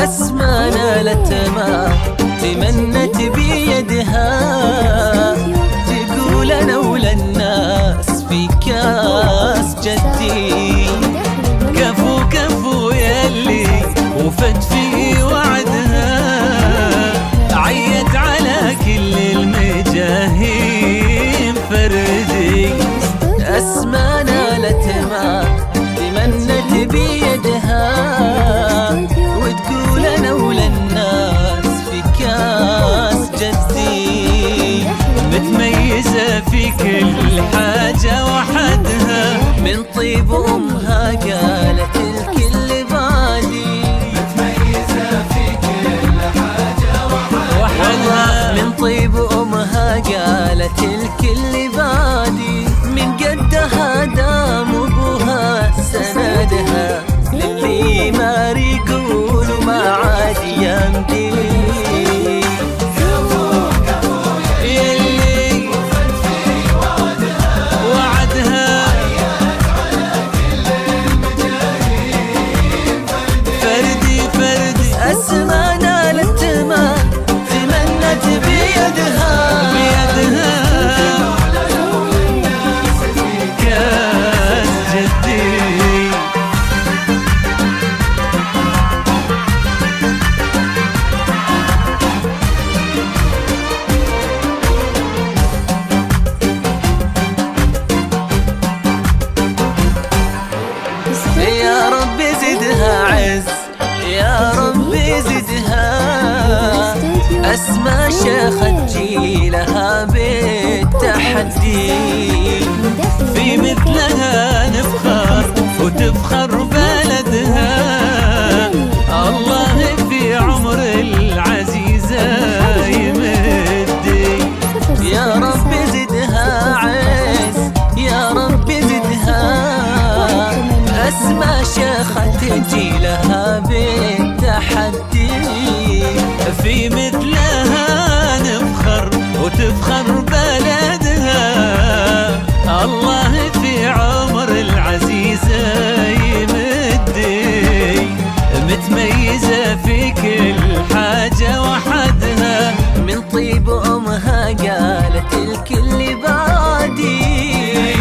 أسمى نالت ما تمنت بيدها، تقول أنا ولا الناس في كاس جدي. كفو كفو يلي وفت في وعدها، عيت على كل المجاهيم فردي. أسمى نالت ما تمنت بيدها، وتقول أنا ولا الناس في كاس جدي. متميزة في كل حاجة وحدها، من طيب أمها قالت الكل بادي. متميزة في كل حاجة وحدها، من طيب أمها قالت الكل بادي. من قدها دام أبوها سندها، للي ما يقول ما عاد يمدي. يلي وعدها فردي فردي. أسمى نالت ما تمنت بيدها، كاس جدي. يا رب زدها عز، يا رب زدها. أسمى شيخة جيلها بالتحدي، في مثلها نفخر وتفخر بلدها. الله في عمر العزيزة يمدي. يا رب زدها عز، يا رب زدها. أسمى شيخة جيلها بالتحدي، في مثلها نفخر وتفخر بلدها. الله في عمر العزيزة يمدي. متميزة في كل حاجة وحدها، من طيب أمها قالت الكل بادي.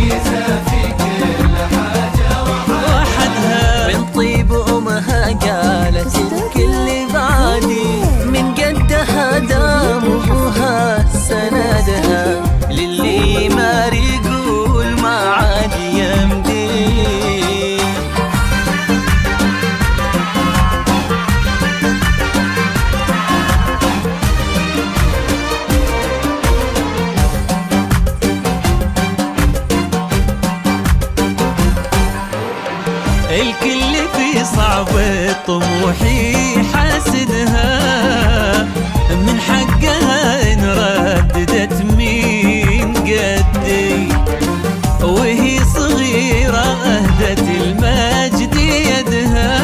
متميزة في كل حاجة وحدها، من طيب أمها قالت الكل بادي. من قدها دام أبوها سندها، للي ما يقول ما عاد يمدي. الكل في صعب طموحي حاسدها، من حقها إن رددت مين قدي. وهي صغيرة أهدت المجد يدها،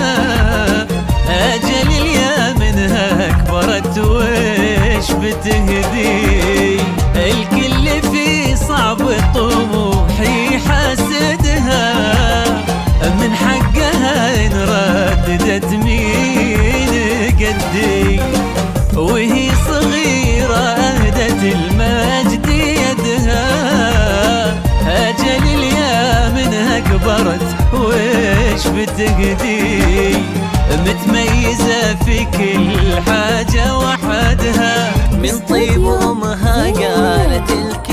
أجل اليا منها كبرت وش بتهدي. الكل في صعب طموحي حاسدها، من حقها إن رددت مين قدي. وهي صغيرة أهدت المجد يدها، أجل اليا منها كبرت وش بتهدي. متميزة في كل حاجة وحدها، من طيب أمها قالت الكل